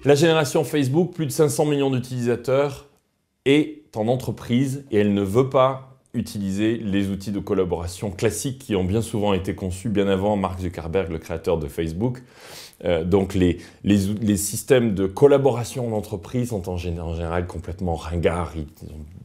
La génération Facebook, plus de 500 millions d'utilisateurs, est en entreprise et elle ne veut pas utiliser les outils de collaboration classiques qui ont bien souvent été conçus bien avant Mark Zuckerberg, le créateur de Facebook. Donc les systèmes de collaboration en entreprise sont en général complètement ringards, il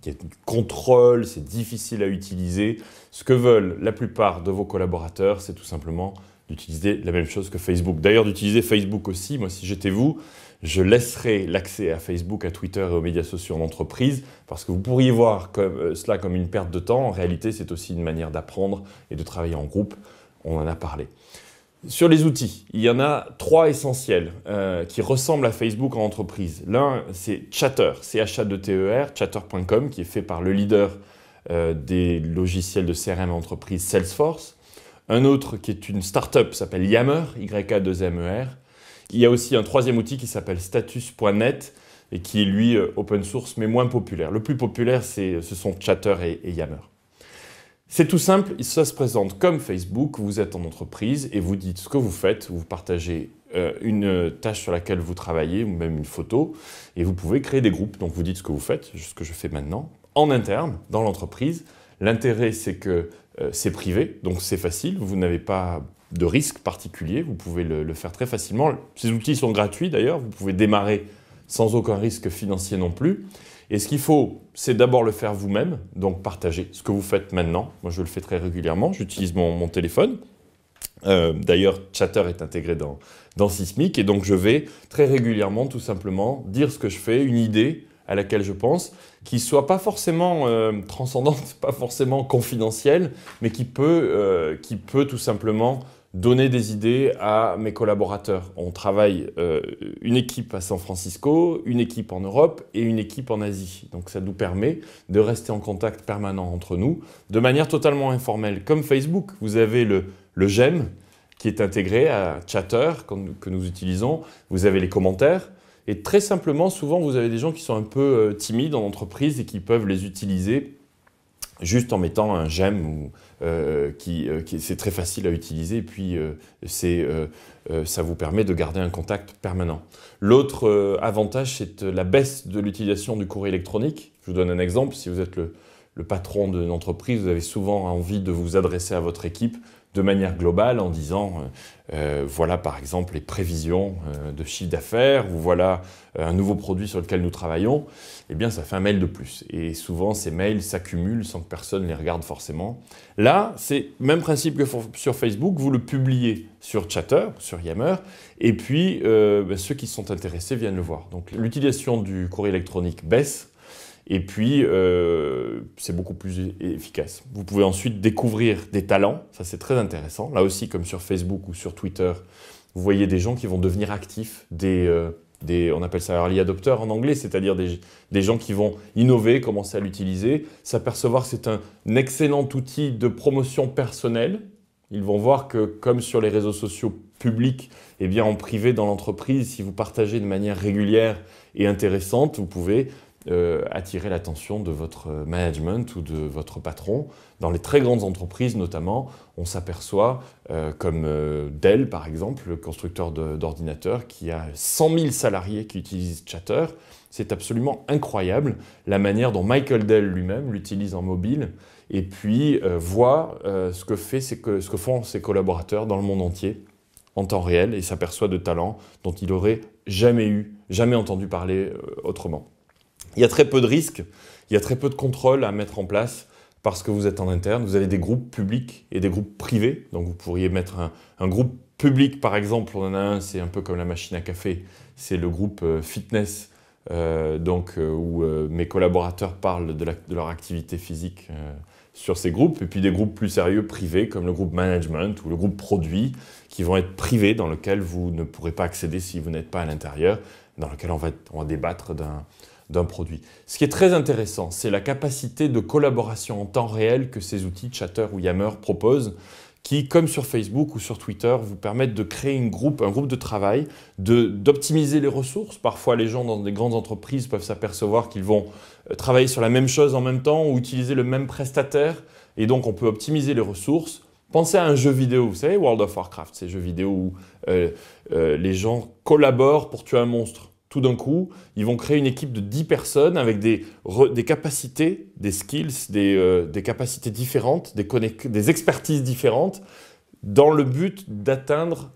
y a du contrôle, c'est difficile à utiliser. Ce que veulent la plupart de vos collaborateurs, c'est tout simplement d'utiliser la même chose que Facebook. D'ailleurs, d'utiliser Facebook aussi, moi si j'étais vous, je laisserai l'accès à Facebook, à Twitter et aux médias sociaux en entreprise parce que vous pourriez voir cela comme une perte de temps. En réalité, c'est aussi une manière d'apprendre et de travailler en groupe. On en a parlé. Sur les outils, il y en a 3 essentiels qui ressemblent à Facebook en entreprise. L'un, c'est Chatter, C-H-A-T-E-R, chatter.com, qui est fait par le leader des logiciels de CRM en entreprise, Salesforce. Un autre qui est une start-up s'appelle Yammer, Y-A-2-M-E-R. Il y a aussi un troisième outil qui s'appelle Status.net et qui est lui open source mais moins populaire. Le plus populaire, ce sont Chatter et Yammer. C'est tout simple, ça se présente comme Facebook, vous êtes en entreprise et vous dites ce que vous faites, vous partagez une tâche sur laquelle vous travaillez ou même une photo et vous pouvez créer des groupes. Donc vous dites ce que vous faites, ce que je fais maintenant, en interne, dans l'entreprise. L'intérêt, c'est que c'est privé, donc c'est facile, vous n'avez pas de risque particulier, vous pouvez le faire très facilement. Ces outils sont gratuits d'ailleurs, vous pouvez démarrer sans aucun risque financier non plus. Et ce qu'il faut, c'est d'abord le faire vous-même, donc partager ce que vous faites maintenant. Moi, je le fais très régulièrement, j'utilise mon téléphone. D'ailleurs, Chatter est intégré dans Sysmic et donc je vais très régulièrement tout simplement dire ce que je fais, une idée à laquelle je pense, qui ne soit pas forcément transcendante, pas forcément confidentielle, mais qui peut tout simplement donner des idées à mes collaborateurs. On travaille une équipe à San Francisco, une équipe en Europe et une équipe en Asie. Donc ça nous permet de rester en contact permanent entre nous, de manière totalement informelle. Comme Facebook, vous avez le j'aime qui est intégré à Chatter que nous utilisons. Vous avez les commentaires. Et très simplement, souvent, vous avez des gens qui sont un peu timides en entreprise et qui peuvent les utiliser juste en mettant un j'aime, c'est très facile à utiliser et puis ça vous permet de garder un contact permanent. L'autre avantage, c'est la baisse de l'utilisation du courrier électronique. Je vous donne un exemple. Si vous êtes le patron d'une entreprise, vous avez souvent envie de vous adresser à votre équipe de manière globale en disant voilà par exemple les prévisions de chiffre d'affaires ou voilà un nouveau produit sur lequel nous travaillons, eh bien ça fait un mail de plus. Et souvent ces mails s'accumulent sans que personne les regarde forcément. Là, c'est le même principe que sur Facebook, vous le publiez sur Chatter, sur Yammer, et puis ceux qui sont intéressés viennent le voir. Donc l'utilisation du courrier électronique baisse. Et puis, c'est beaucoup plus efficace. Vous pouvez ensuite découvrir des talents, ça c'est très intéressant. Là aussi, comme sur Facebook ou sur Twitter, vous voyez des gens qui vont devenir actifs, on appelle ça early adopters en anglais, c'est-à-dire des gens qui vont innover, commencer à l'utiliser, s'apercevoir que c'est un excellent outil de promotion personnelle. Ils vont voir que, comme sur les réseaux sociaux publics, eh bien en privé dans l'entreprise, si vous partagez de manière régulière et intéressante, vous pouvez attirer l'attention de votre management ou de votre patron. Dans les très grandes entreprises notamment, on s'aperçoit, comme Dell par exemple, le constructeur d'ordinateurs, qui a 100 000 salariés qui utilisent Chatter. C'est absolument incroyable la manière dont Michael Dell lui-même l'utilise en mobile et puis voit ce que font ses collaborateurs dans le monde entier en temps réel et s'aperçoit de talents dont il n'aurait jamais entendu parler autrement. Il y a très peu de risques, il y a très peu de contrôle à mettre en place parce que vous êtes en interne. Vous avez des groupes publics et des groupes privés. Donc vous pourriez mettre un groupe public, par exemple, on en a un, c'est un peu comme la machine à café, c'est le groupe fitness, où mes collaborateurs parlent de leur activité physique sur ces groupes. Et puis des groupes plus sérieux privés comme le groupe management ou le groupe produit qui vont être privés dans lequel vous ne pourrez pas accéder si vous n'êtes pas à l'intérieur, dans lequel on va débattre d'un produit. Ce qui est très intéressant, c'est la capacité de collaboration en temps réel que ces outils Chatter ou Yammer proposent, qui, comme sur Facebook ou sur Twitter, vous permettent de créer un groupe de travail, d'optimiser les ressources. Parfois, les gens dans des grandes entreprises peuvent s'apercevoir qu'ils vont travailler sur la même chose en même temps ou utiliser le même prestataire et donc on peut optimiser les ressources. Pensez à un jeu vidéo, vous savez, World of Warcraft, ces jeux vidéo où les gens collaborent pour tuer un monstre. Tout d'un coup, ils vont créer une équipe de 10 personnes avec des capacités, des skills, des capacités différentes, des expertises différentes, dans le but d'atteindre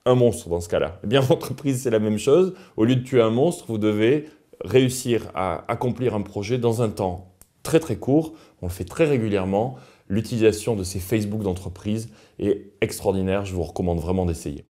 un monstre dans ce cas-là. Eh bien, l'entreprise, c'est la même chose. Au lieu de tuer un monstre, vous devez réussir à accomplir un projet dans un temps très très court. On le fait très régulièrement. L'utilisation de ces Facebook d'entreprise est extraordinaire. Je vous recommande vraiment d'essayer.